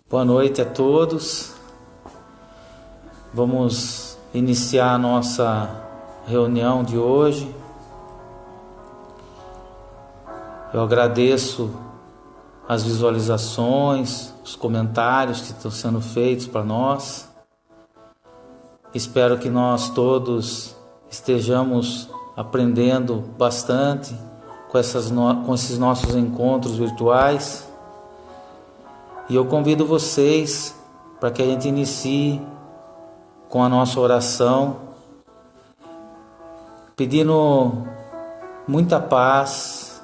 Boa noite a todos. Vamos iniciar a nossa reunião de hoje. Eu agradeço as visualizações, os comentários que estão sendo feitos para nós. Espero que nós todos estejamos aprendendo bastante com esses nossos encontros virtuais. E eu convido vocês para que a gente inicie com a nossa oração, pedindo muita paz,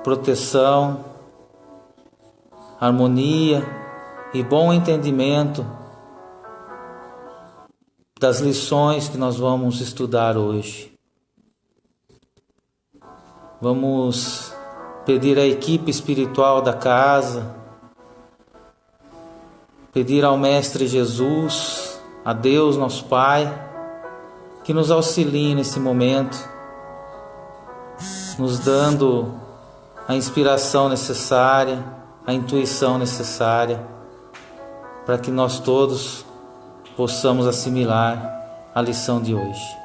proteção, harmonia e bom entendimento das lições que nós vamos estudar hoje. Vamos pedir à equipe espiritual da casa, pedir ao Mestre Jesus, a Deus nosso Pai, que nos auxilie nesse momento, nos dando a inspiração necessária, a intuição necessária, para que nós todos possamos assimilar a lição de hoje.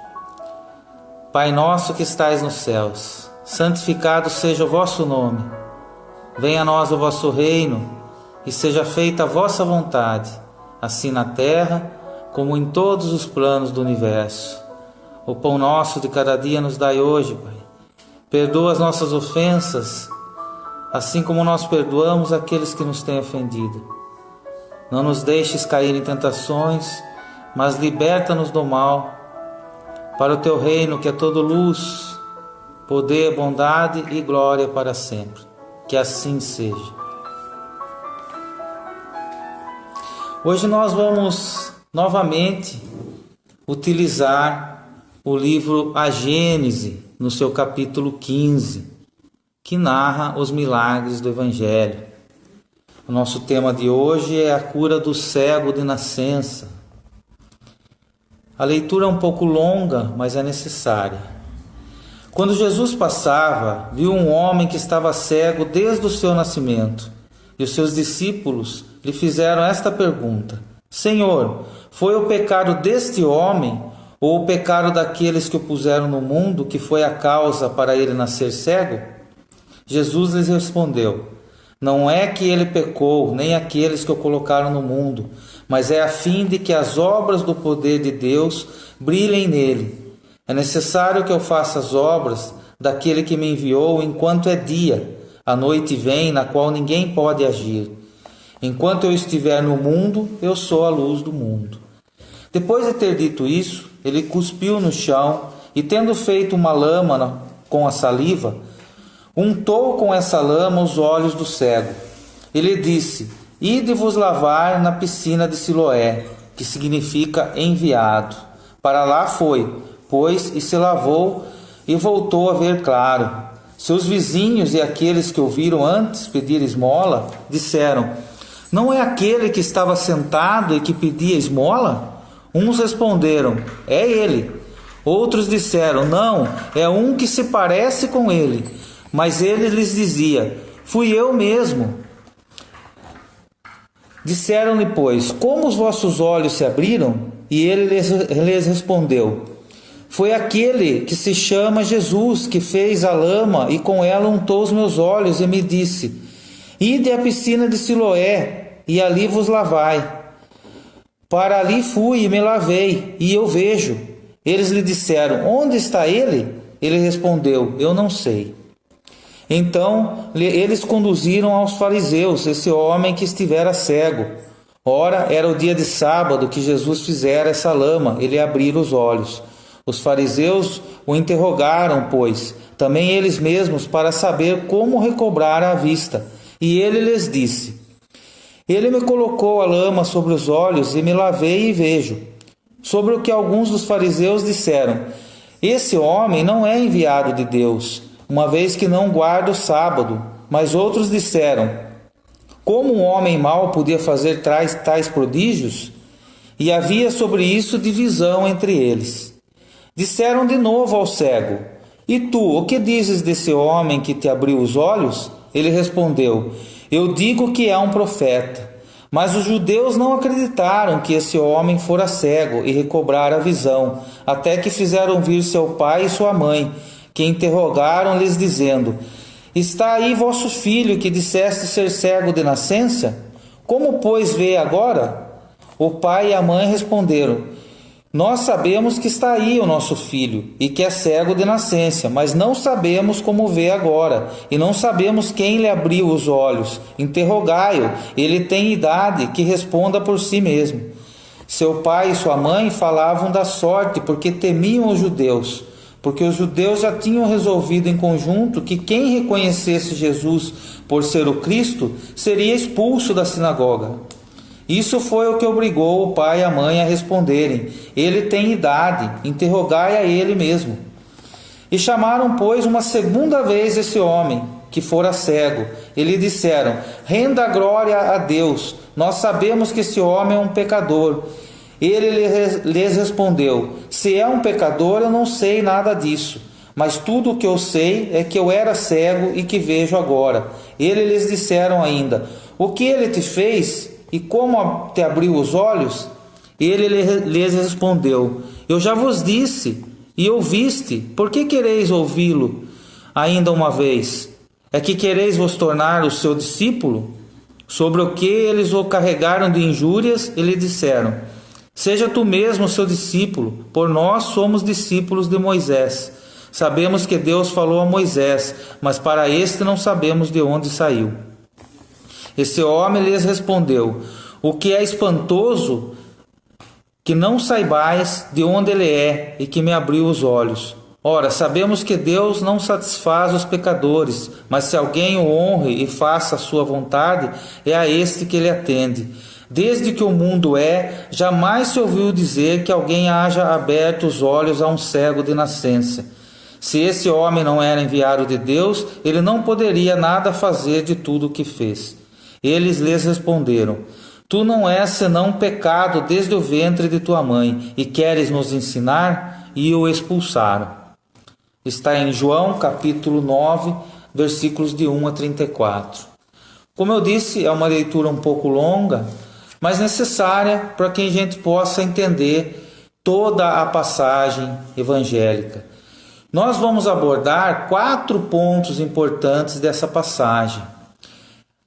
Pai nosso que estais nos céus, santificado seja o vosso nome. Venha a nós o vosso reino, e seja feita a vossa vontade, assim na terra como em todos os planos do universo. O pão nosso de cada dia nos dai hoje, Pai. Perdoa as nossas ofensas, assim como nós perdoamos aqueles que nos têm ofendido. Não nos deixes cair em tentações, mas liberta-nos do mal, para o teu reino que é todo luz, poder, bondade e glória para sempre. Que assim seja. Hoje nós vamos novamente utilizar o livro A Gênese, no seu capítulo 15, que narra os milagres do Evangelho. O nosso tema de hoje é a cura do cego de nascença. A leitura é um pouco longa, mas é necessária. Quando Jesus passava, viu um homem que estava cego desde o seu nascimento, e os seus discípulos lhe fizeram esta pergunta: Senhor, foi o pecado deste homem ou o pecado daqueles que o puseram no mundo que foi a causa para ele nascer cego? Jesus lhes respondeu: Não é que ele pecou, nem aqueles que o colocaram no mundo, mas é a fim de que as obras do poder de Deus brilhem nele. É necessário que eu faça as obras daquele que me enviou enquanto é dia. A noite vem, na qual ninguém pode agir. Enquanto eu estiver no mundo, eu sou a luz do mundo. Depois de ter dito isso, ele cuspiu no chão e, tendo feito uma lama com a saliva, untou com essa lama os olhos do cego. Ele disse: Ide vos lavar na piscina de Siloé, que significa enviado. Para lá foi, pois, e se lavou e voltou a ver claro. Seus vizinhos e aqueles que o viram antes pedir esmola disseram: Não é aquele que estava sentado e que pedia esmola? Uns responderam: É ele. Outros disseram: Não, é um que se parece com ele. Mas ele lhes dizia: Fui eu mesmo. Disseram-lhe, pois: Como os vossos olhos se abriram? E ele lhes respondeu: Foi aquele que se chama Jesus, que fez a lama e com ela untou os meus olhos e me disse: Ide à piscina de Siloé e ali vos lavai. Para ali fui e me lavei, e eu vejo. Eles lhe disseram: Onde está ele? Ele respondeu: Eu não sei. Então eles conduziram aos fariseus esse homem que estivera cego. Ora, era o dia de sábado que Jesus fizera essa lama e lhe abriram os olhos. Os fariseus o interrogaram, pois, também eles mesmos, para saber como recobrar a vista. E ele lhes disse: Ele me colocou a lama sobre os olhos e me lavei e vejo. Sobre o que alguns dos fariseus disseram: Esse homem não é enviado de Deus, uma vez que não guarda o sábado. Mas outros disseram: Como um homem mau podia fazer tais prodígios? E havia sobre isso divisão entre eles. Disseram de novo ao cego: E tu, o que dizes desse homem que te abriu os olhos? Ele respondeu: Eu digo que é um profeta. Mas os judeus não acreditaram que esse homem fora cego e recobrara a visão, até que fizeram vir seu pai e sua mãe, que interrogaram-lhes dizendo: Está aí vosso filho, que disseste ser cego de nascença? Como, pois, vê agora? O pai e a mãe responderam: Nós sabemos que está aí o nosso filho, e que é cego de nascença, mas não sabemos como vê agora, e não sabemos quem lhe abriu os olhos. Interrogai-o, ele tem idade, que responda por si mesmo. Seu pai e sua mãe falavam da sorte, porque temiam os judeus, porque os judeus já tinham resolvido em conjunto que quem reconhecesse Jesus por ser o Cristo seria expulso da sinagoga. Isso foi o que obrigou o pai e a mãe a responderem: Ele tem idade, interrogai a ele mesmo. E chamaram, pois, uma segunda vez esse homem, que fora cego, e lhe disseram: Renda glória a Deus, nós sabemos que esse homem é um pecador. Ele lhes respondeu: Se é um pecador, eu não sei nada disso, mas tudo o que eu sei é que eu era cego e que vejo agora. Eles lhes disseram ainda: O que ele te fez? E como te abriu os olhos? Ele lhes respondeu: Eu já vos disse, e ouviste, por que quereis ouvi-lo ainda uma vez? É que quereis vos tornar o seu discípulo? Sobre o que eles o carregaram de injúrias, e lhe disseram: Seja tu mesmo seu discípulo, por nós somos discípulos de Moisés. Sabemos que Deus falou a Moisés, mas para este não sabemos de onde saiu. Esse homem lhes respondeu: O que é espantoso, que não saibais de onde ele é e que me abriu os olhos. Ora, sabemos que Deus não satisfaz os pecadores, mas se alguém o honre e faça a sua vontade, é a este que ele atende. Desde que o mundo é, jamais se ouviu dizer que alguém haja aberto os olhos a um cego de nascença. Se esse homem não era enviado de Deus, ele não poderia nada fazer de tudo o que fez. Eles lhes responderam: Tu não és senão um pecado desde o ventre de tua mãe, e queres nos ensinar? E o expulsaram. Está em João capítulo 9, versículos de 1 a 34. Como eu disse, é uma leitura um pouco longa, mas necessária para que a gente possa entender toda a passagem evangélica. Nós vamos abordar 4 pontos importantes dessa passagem.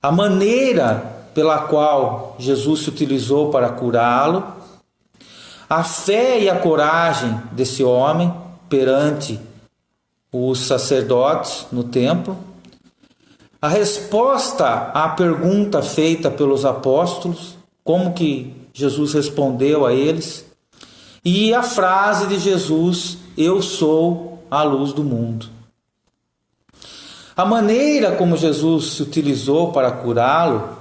A maneira pela qual Jesus se utilizou para curá-lo, a fé e a coragem desse homem perante os sacerdotes no templo, a resposta à pergunta feita pelos apóstolos, como que Jesus respondeu a eles, e a frase de Jesus: Eu sou a luz do mundo. A maneira como Jesus se utilizou para curá-lo,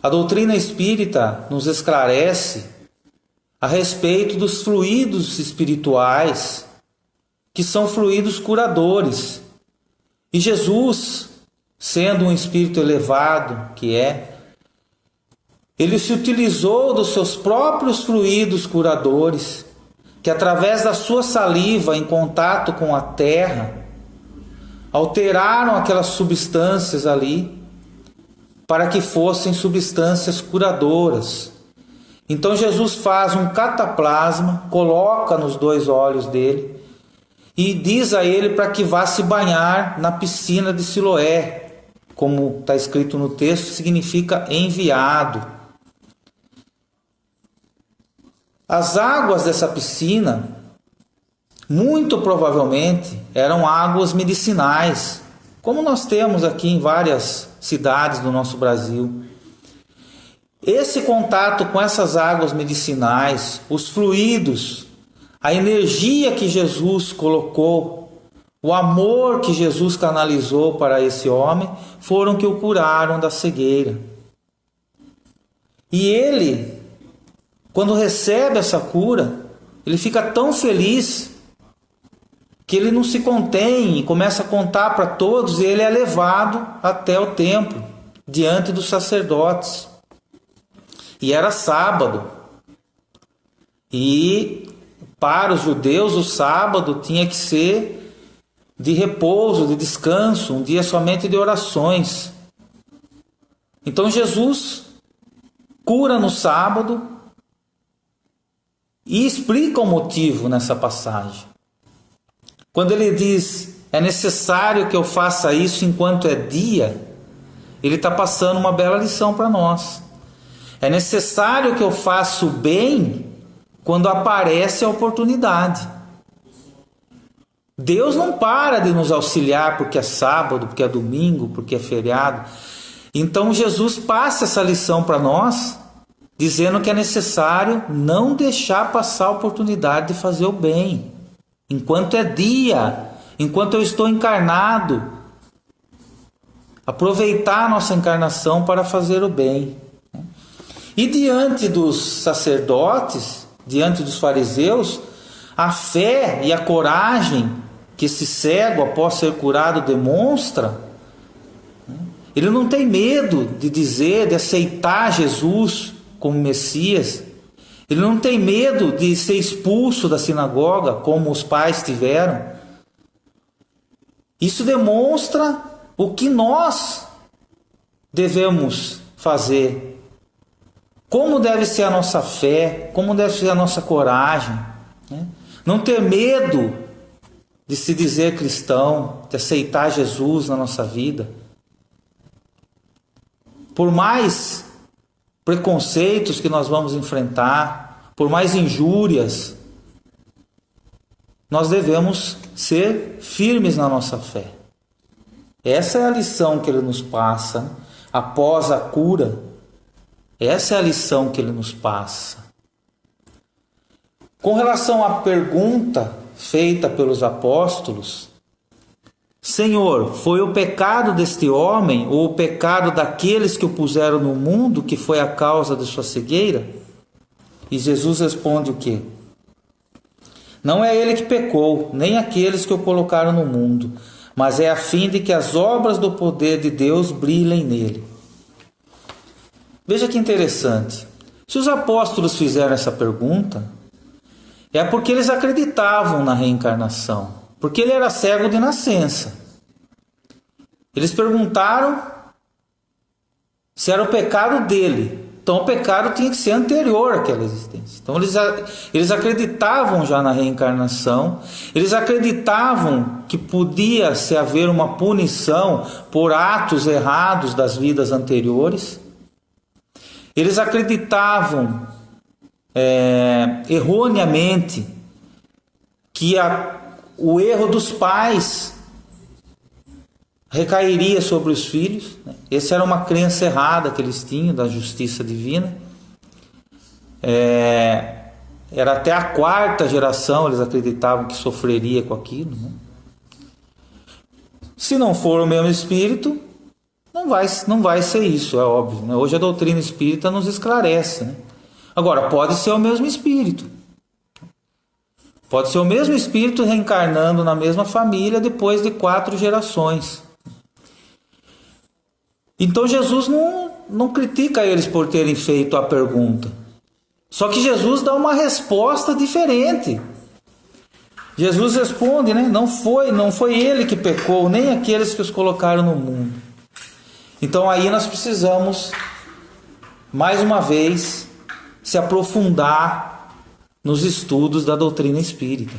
a doutrina espírita nos esclarece a respeito dos fluidos espirituais, que são fluidos curadores. E Jesus, sendo um espírito elevado que é, ele se utilizou dos seus próprios fluidos curadores, que através da sua saliva em contato com a terra, alteraram aquelas substâncias ali, para que fossem substâncias curadoras. Então Jesus faz um cataplasma, coloca nos 2 olhos dele, e diz a ele para que vá se banhar na piscina de Siloé, como está escrito no texto, significa enviado. As águas dessa piscina, muito provavelmente, eram águas medicinais, como nós temos aqui em várias cidades do nosso Brasil. Esse contato com essas águas medicinais, os fluidos, a energia que Jesus colocou, o amor que Jesus canalizou para esse homem, foram que o curaram da cegueira. E ele, quando recebe essa cura, ele fica tão feliz que ele não se contém e começa a contar para todos, e ele é levado até o templo, diante dos sacerdotes. E era sábado. E para os judeus o sábado tinha que ser de repouso, de descanso, um dia somente de orações. Então Jesus cura no sábado e explica o motivo nessa passagem. Quando ele diz, é necessário que eu faça isso enquanto é dia, ele está passando uma bela lição para nós. É necessário que eu faça o bem quando aparece a oportunidade. Deus não para de nos auxiliar porque é sábado, porque é domingo, porque é feriado. Então Jesus passa essa lição para nós, dizendo que é necessário não deixar passar a oportunidade de fazer o bem. Enquanto é dia, enquanto eu estou encarnado, aproveitar a nossa encarnação para fazer o bem. E diante dos sacerdotes, diante dos fariseus, a fé e a coragem que esse cego, após ser curado, demonstra, ele não tem medo de dizer, de aceitar Jesus como Messias. Ele não tem medo de ser expulso da sinagoga, como os pais tiveram. Isso demonstra o que nós devemos fazer. Como deve ser a nossa fé, como deve ser a nossa coragem. Não ter medo de se dizer cristão, de aceitar Jesus na nossa vida. Por mais preconceitos que nós vamos enfrentar, por mais injúrias, nós devemos ser firmes na nossa fé. Essa é a lição que ele nos passa, após a cura. Essa é a lição que ele nos passa. Com relação à pergunta feita pelos apóstolos, Senhor, foi o pecado deste homem ou o pecado daqueles que o puseram no mundo que foi a causa de sua cegueira? E Jesus responde o quê? Não é ele que pecou, nem aqueles que o colocaram no mundo, mas é a fim de que as obras do poder de Deus brilhem nele. Veja que interessante. Se os apóstolos fizeram essa pergunta, é porque eles acreditavam na reencarnação. Porque ele era cego de nascença. Eles perguntaram se era o pecado dele. Então o pecado tinha que ser anterior àquela existência. Então eles acreditavam já na reencarnação. Eles acreditavam que podia se haver uma punição por atos errados das vidas anteriores. Eles acreditavam erroneamente que o erro dos pais recairia sobre os filhos. Essa era uma crença errada que eles tinham da justiça divina. Era até a quarta geração, eles acreditavam que sofreria com aquilo. Se não for o mesmo espírito, não vai ser isso, é óbvio. Hoje a doutrina espírita nos esclarece. Agora, pode ser o mesmo espírito. Pode ser o mesmo espírito reencarnando na mesma família depois de 4 gerações. Então Jesus não critica eles por terem feito a pergunta. Só que Jesus dá uma resposta diferente. Jesus responde, não foi ele que pecou, nem aqueles que os colocaram no mundo. Então aí nós precisamos, mais uma vez, se aprofundar nos estudos da doutrina espírita.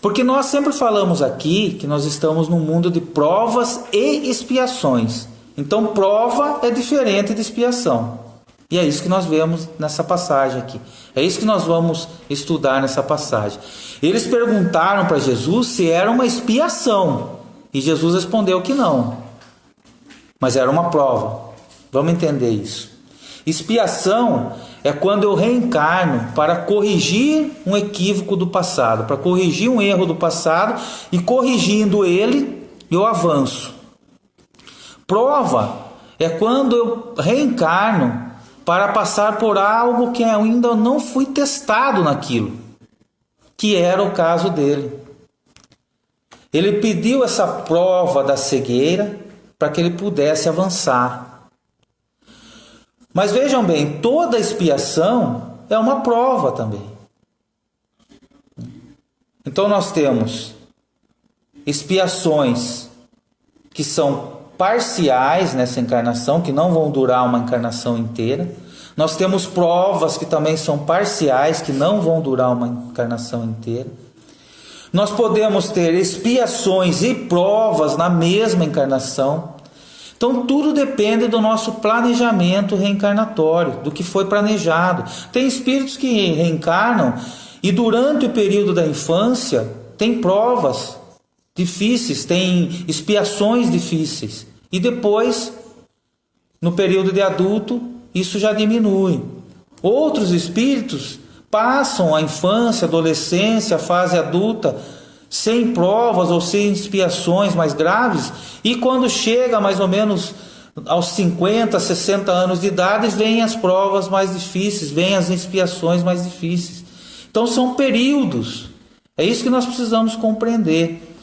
Porque nós sempre falamos aqui que nós estamos num mundo de provas e expiações. Então prova é diferente de expiação. E é isso que nós vemos nessa passagem aqui. É isso que nós vamos estudar nessa passagem. Eles perguntaram para Jesus se era uma expiação. E Jesus respondeu que não. Mas era uma prova. Vamos entender isso. Expiação é quando eu reencarno para corrigir um equívoco do passado, para corrigir um erro do passado, e corrigindo ele, eu avanço. Prova é quando eu reencarno para passar por algo que ainda não fui testado naquilo, que era o caso dele. Ele pediu essa prova da cegueira para que ele pudesse avançar. Mas vejam bem, toda expiação é uma prova também. Então nós temos expiações que são parciais nessa encarnação, que não vão durar uma encarnação inteira. Nós temos provas que também são parciais, que não vão durar uma encarnação inteira. Nós podemos ter expiações e provas na mesma encarnação. Então tudo depende do nosso planejamento reencarnatório, do que foi planejado. Tem espíritos que reencarnam e durante o período da infância tem provas difíceis, tem expiações difíceis. E depois, no período de adulto, isso já diminui. Outros espíritos passam a infância, a adolescência, a fase adulta sem provas ou sem expiações mais graves, e quando chega mais ou menos aos 50, 60 anos de idade, vêm as provas mais difíceis, vêm as expiações mais difíceis. Então são períodos. É isso que nós precisamos compreender.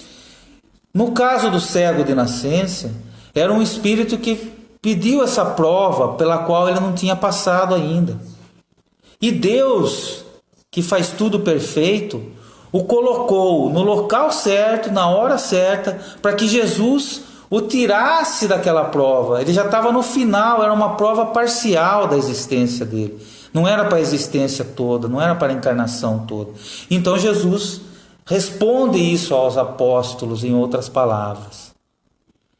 No caso do cego de nascença, era um espírito que pediu essa prova pela qual ele não tinha passado ainda. E Deus, que faz tudo perfeito, o colocou no local certo, na hora certa, para que Jesus o tirasse daquela prova. Ele já estava no final, era uma prova parcial da existência dele. Não era para a existência toda, não era para a encarnação toda. Então Jesus responde isso aos apóstolos em outras palavras.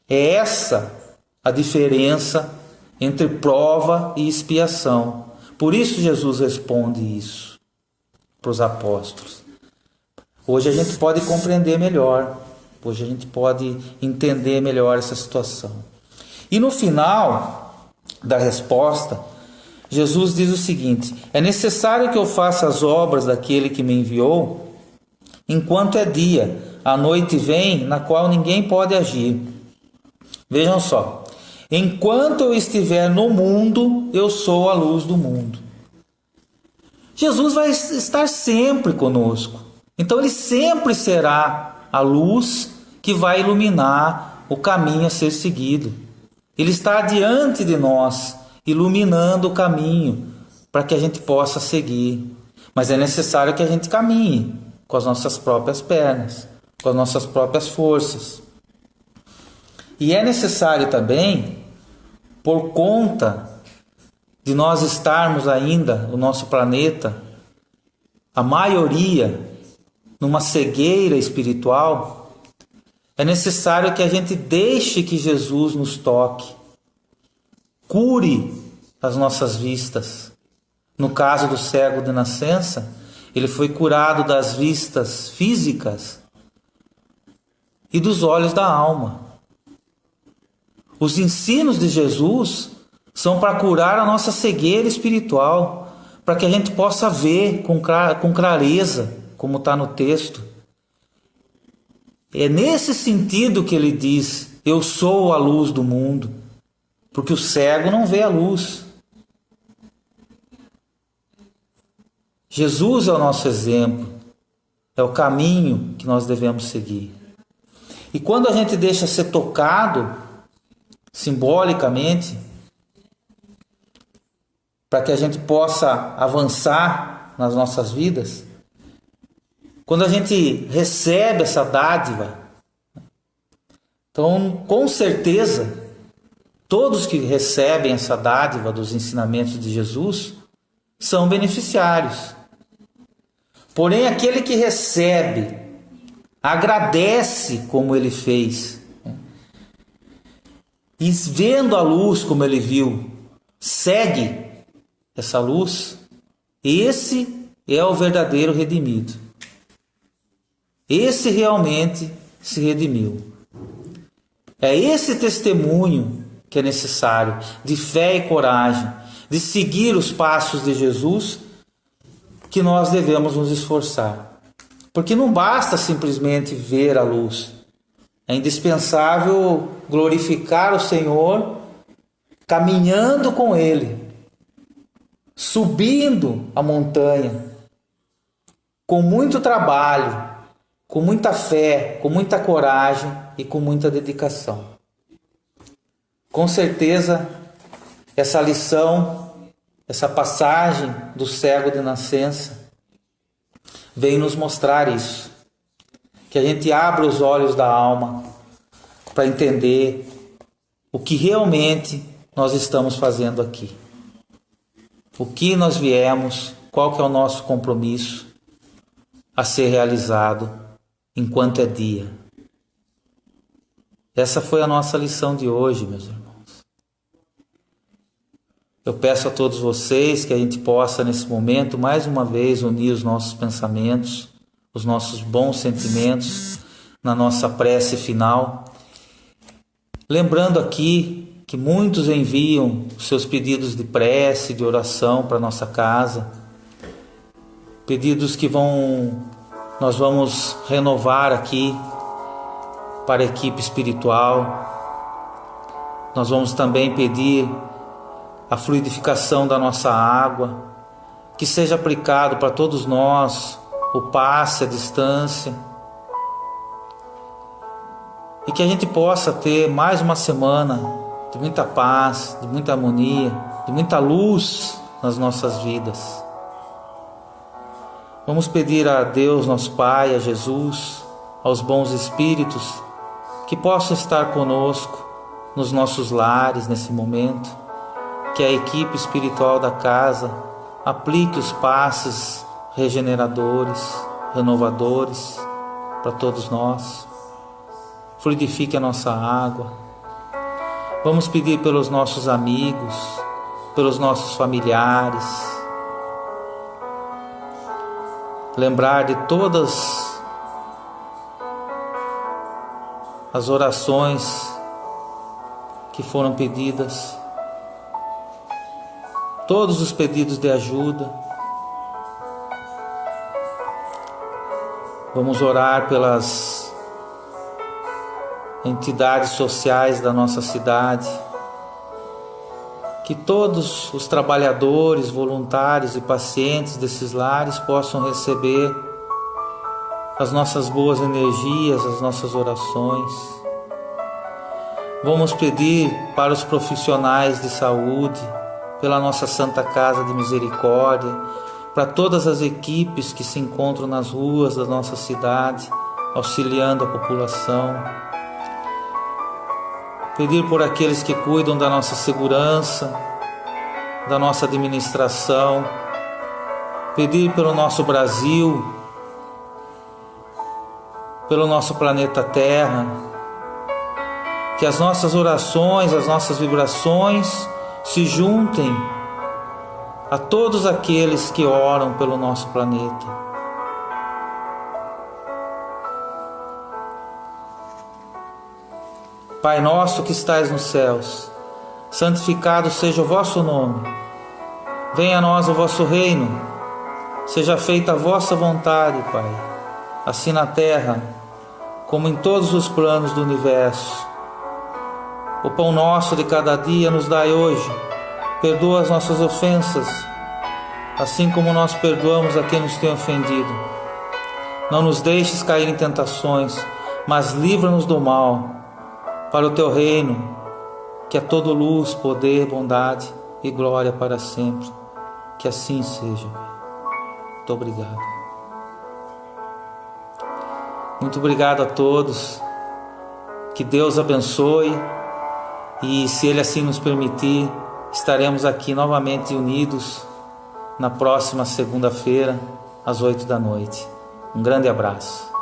É essa a diferença entre prova e expiação. Por isso Jesus responde isso para os apóstolos. Hoje a gente pode compreender melhor. Hoje a gente pode entender melhor essa situação. E no final da resposta, Jesus diz o seguinte: é necessário que eu faça as obras daquele que me enviou, enquanto é dia, a noite vem, na qual ninguém pode agir. Vejam só, enquanto eu estiver no mundo, eu sou a luz do mundo. Jesus vai estar sempre conosco. Então ele sempre será a luz que vai iluminar o caminho a ser seguido. Ele está diante de nós, iluminando o caminho para que a gente possa seguir. Mas é necessário que a gente caminhe com as nossas próprias pernas, com as nossas próprias forças. E é necessário também, por conta de nós estarmos ainda, o nosso planeta, a maioria, numa cegueira espiritual, é necessário que a gente deixe que Jesus nos toque, cure as nossas vistas. No caso do cego de nascença, ele foi curado das vistas físicas e dos olhos da alma. Os ensinos de Jesus são para curar a nossa cegueira espiritual, para que a gente possa ver com clareza, como está no texto. É nesse sentido que ele diz: eu sou a luz do mundo, porque o cego não vê a luz. Jesus é o nosso exemplo, é o caminho que nós devemos seguir. E quando a gente deixa ser tocado, simbolicamente, para que a gente possa avançar nas nossas vidas, quando a gente recebe essa dádiva, então, com certeza, todos que recebem essa dádiva dos ensinamentos de Jesus são beneficiários. Porém, aquele que recebe, agradece como ele fez, e vendo a luz como ele viu, segue essa luz, esse é o verdadeiro redimido. Esse realmente se redimiu. É esse testemunho que é necessário, de fé e coragem, de seguir os passos de Jesus, que nós devemos nos esforçar. Porque não basta simplesmente ver a luz. É indispensável glorificar o Senhor, caminhando com Ele, subindo a montanha, com muito trabalho, com muita fé, com muita coragem e com muita dedicação. Com certeza, essa lição, essa passagem do cego de nascença, vem nos mostrar isso. Que a gente abra os olhos da alma para entender o que realmente nós estamos fazendo aqui. o que nós viemos, qual que é o nosso compromisso a ser realizado enquanto é dia. Essa foi a nossa lição de hoje, meus irmãos. Eu peço a todos vocês que a gente possa, nesse momento, mais uma vez, unir os nossos pensamentos, os nossos bons sentimentos na nossa prece final. Lembrando aqui que muitos enviam os seus pedidos de prece, de oração para nossa casa. Pedidos que nós vamos renovar aqui para a equipe espiritual. Nós vamos também pedir a fluidificação da nossa água, que seja aplicado para todos nós o passe à distância, e que a gente possa ter mais uma semana de muita paz, de muita harmonia, de muita luz nas nossas vidas. Vamos pedir a Deus, nosso Pai, a Jesus, aos bons espíritos, que possam estar conosco nos nossos lares nesse momento, que a equipe espiritual da casa aplique os passes regeneradores, renovadores para todos nós. Fluidifique a nossa água. Vamos pedir pelos nossos amigos, pelos nossos familiares. Lembrar de todas as orações que foram pedidas, todos os pedidos de ajuda. Vamos orar pelas entidades sociais da nossa cidade, que todos os trabalhadores, voluntários e pacientes desses lares possam receber as nossas boas energias, as nossas orações. Vamos pedir para os profissionais de saúde, pela nossa Santa Casa de Misericórdia, para todas as equipes que se encontram nas ruas da nossa cidade, auxiliando a população. Pedir por aqueles que cuidam da nossa segurança, da nossa administração. Pedir pelo nosso Brasil, pelo nosso planeta Terra, que as nossas orações, as nossas vibrações se juntem a todos aqueles que oram pelo nosso planeta. Pai nosso que estais nos céus, santificado seja o vosso nome. Venha a nós o vosso reino. Seja feita a vossa vontade, Pai, assim na terra como em todos os planos do universo. O pão nosso de cada dia nos dai hoje. Perdoa as nossas ofensas, assim como nós perdoamos a quem nos tem ofendido. Não nos deixes cair em tentações, mas livra-nos do mal. Para o teu reino, que é todo luz, poder, bondade e glória para sempre. Que assim seja. Muito obrigado. Muito obrigado a todos. Que Deus abençoe. E se Ele assim nos permitir, estaremos aqui novamente unidos na próxima segunda-feira, às 8 da noite. Um grande abraço.